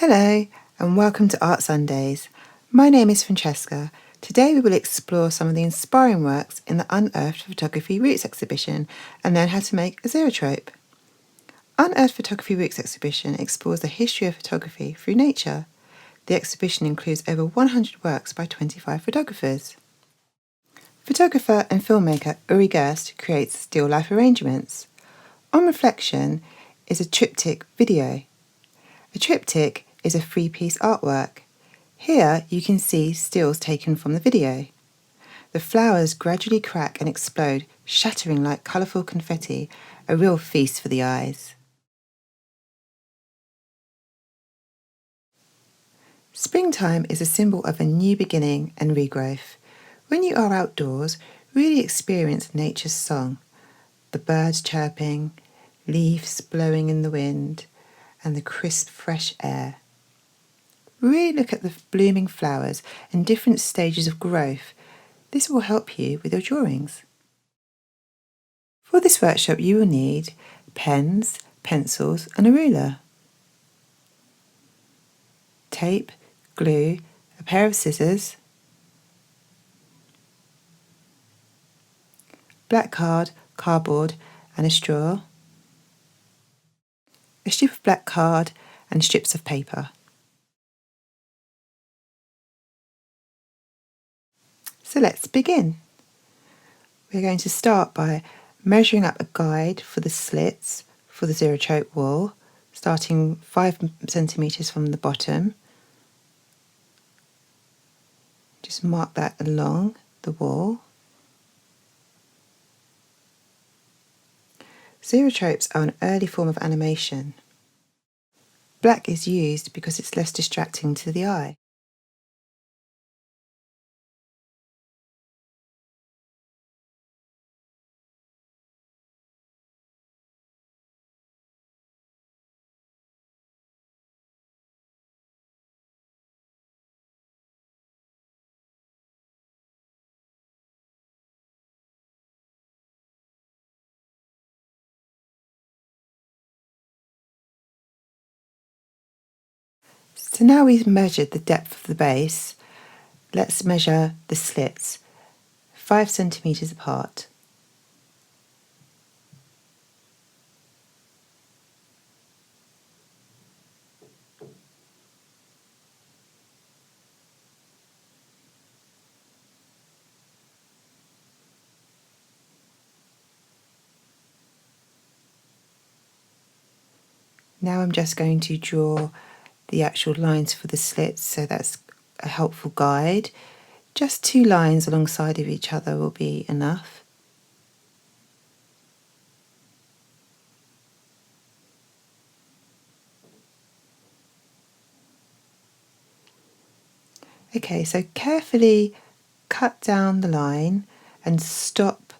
Hello and welcome to Art Sundays. My name is Francesca. Today we will explore some of the inspiring works in the Unearthed Photography Roots exhibition and learn how to make a zoetrope. Unearthed Photography Roots exhibition explores the history of photography through nature. The exhibition includes over 100 works by 25 photographers. Photographer and filmmaker Uri Gerst creates still life arrangements. On Reflection is a triptych video. A triptych is a three-piece artwork. Here you can see stills taken from the video. The flowers gradually crack and explode, shattering like colourful confetti, a real feast for the eyes. Springtime is a symbol of a new beginning and regrowth. When you are outdoors, really experience nature's song. The birds chirping, leaves blowing in the wind, and the crisp fresh air. Really look at the blooming flowers and different stages of growth. This will help you with your drawings. For this workshop you will need pens, pencils and a ruler, tape, glue, a pair of scissors, black cardboard and a straw, a strip of black card and strips of paper. So let's begin. We're going to start by measuring up a guide for the slits for the Zoetrope wall, starting 5 centimetres from the bottom. Just mark that along the wall. Zoetropes are an early form of animation. Black is used because it's less distracting to the eye. So now we've measured the depth of the base, let's measure the slits, 5 centimetres apart. Now I'm just going to draw the actual lines for the slits, so that's a helpful guide. Just 2 lines alongside of each other will be enough. Okay, so carefully cut down the line and stop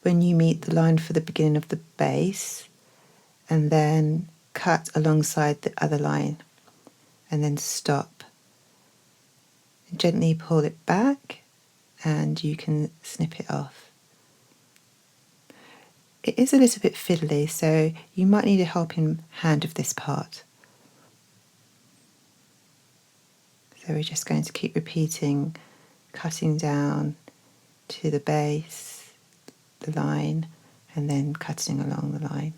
when you meet the line for the beginning of the base, and then cut alongside the other line and then stop. Gently pull it back and you can snip it off. It is a little bit fiddly, so you might need a helping hand of this part. So we're just going to keep repeating, cutting down to the base, the line, and then cutting along the line.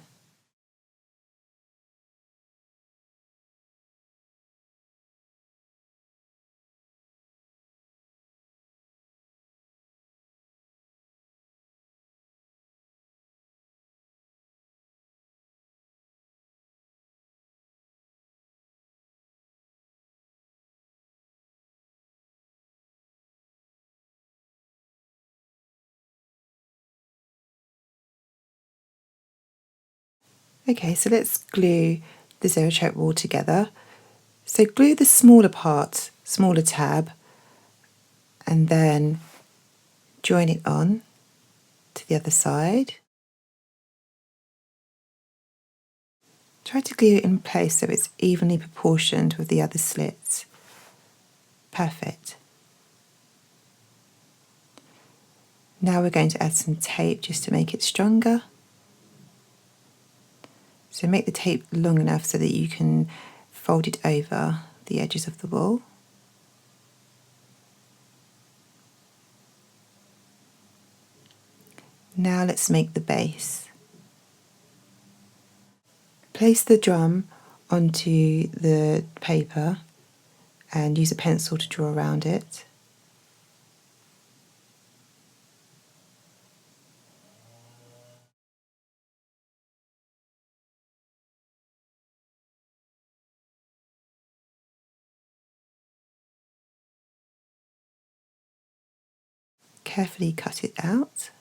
Okay, so let's glue the Zoetrope wall together. So glue the smaller part, smaller tab, and then join it on to the other side. Try to glue it in place so it's evenly proportioned with the other slits. Perfect. Now we're going to add some tape just to make it stronger. So make the tape long enough so that you can folded over the edges of the wall. Now let's make the base. Place the drum onto the paper and use a pencil to draw around it. Carefully cut it out.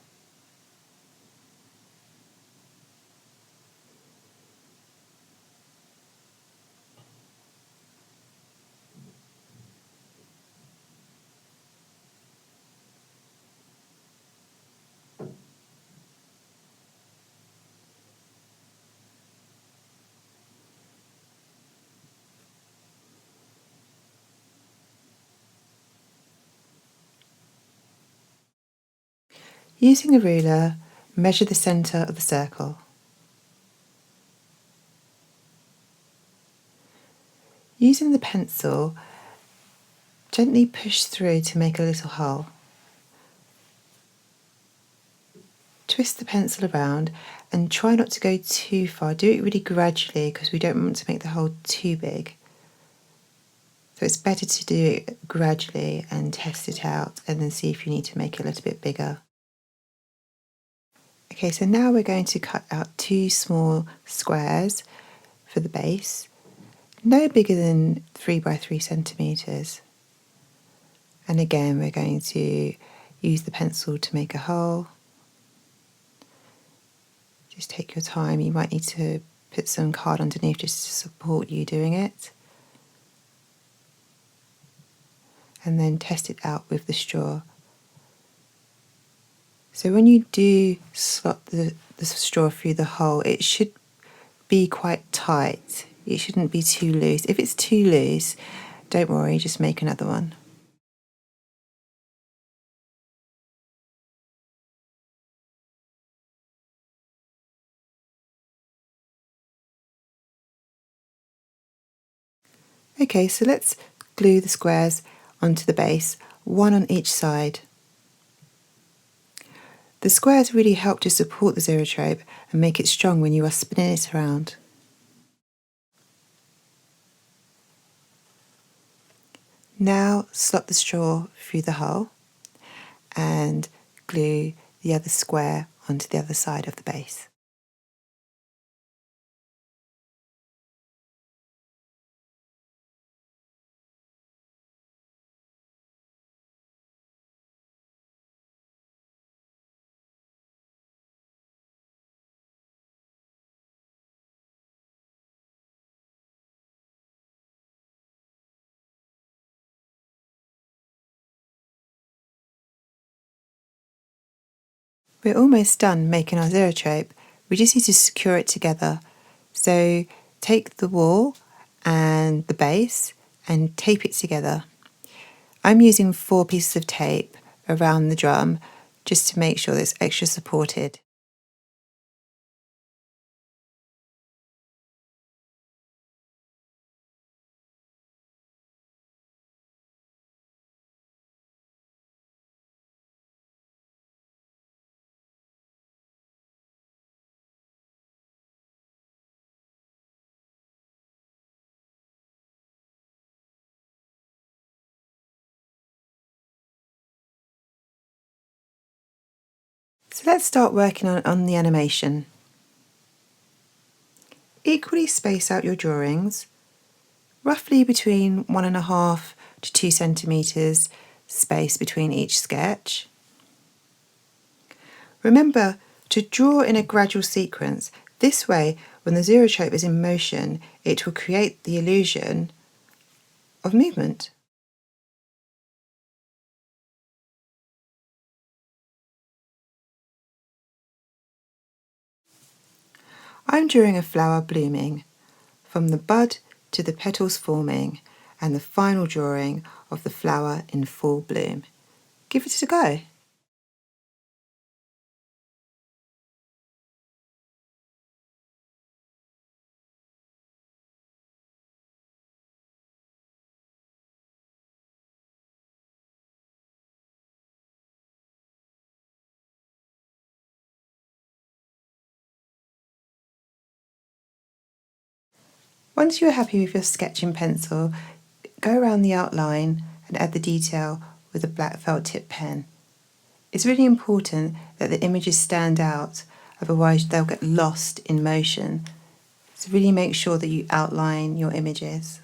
Using a ruler, measure the centre of the circle. Using the pencil, gently push through to make a little hole. Twist the pencil around and try not to go too far. Do it really gradually because we don't want to make the hole too big. So it's better to do it gradually and test it out and then see if you need to make it a little bit bigger. Okay, so now we're going to cut out 2 small squares for the base, no bigger than 3 by 3 centimetres. And again, we're going to use the pencil to make a hole. Just take your time. You might need to put some card underneath just to support you doing it. And then test it out with the straw. So when you do slot the straw through the hole, it should be quite tight. It shouldn't be too loose. If it's too loose, don't worry, just make another one. Okay, so let's glue the squares onto the base, one on each side. The squares really help to support the zoetrope and make it strong when you are spinning it around. Now slot the straw through the hole and glue the other square onto the other side of the base. We're almost done making our zoetrope. We just need to secure it together. So take the wall and the base and tape it together. I'm using 4 pieces of tape around the drum just to make sure that it's extra supported. So let's start working on the animation. Equally space out your drawings, roughly between 1.5 to 2 centimetres space between each sketch. Remember to draw in a gradual sequence. This way, when the zoetrope is in motion, it will create the illusion of movement. I'm drawing a flower blooming, from the bud to the petals forming, and the final drawing of the flower in full bloom. Give it a go. Once you're happy with your sketching pencil, go around the outline and add the detail with a black felt tip pen. It's really important that the images stand out, otherwise they'll get lost in motion. So really make sure that you outline your images.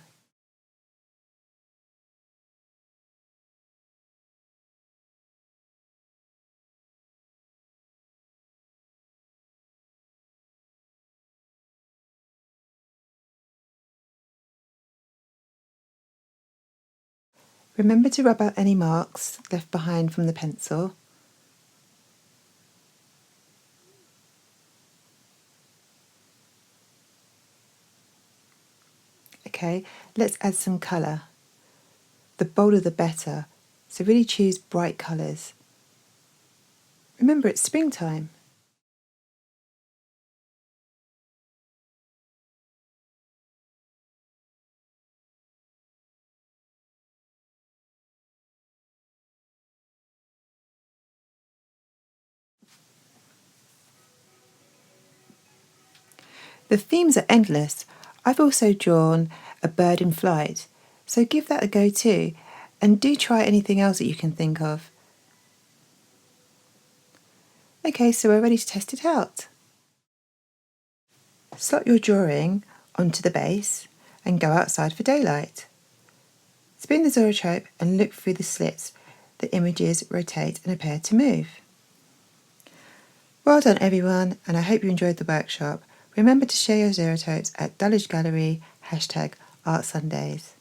Remember to rub out any marks left behind from the pencil. Okay, let's add some colour. The bolder the better, so really choose bright colours. Remember, it's springtime. The themes are endless. I've also drawn a bird in flight, so give that a go too, and do try anything else that you can think of. Okay, so we're ready to test it out. Slot your drawing onto the base and go outside for daylight. Spin the Zoetrope and look through the slits. The images rotate and appear to move. Well done everyone, and I hope you enjoyed the workshop. Remember to share your Zoetropes at Dulwich Gallery #ArtSundays.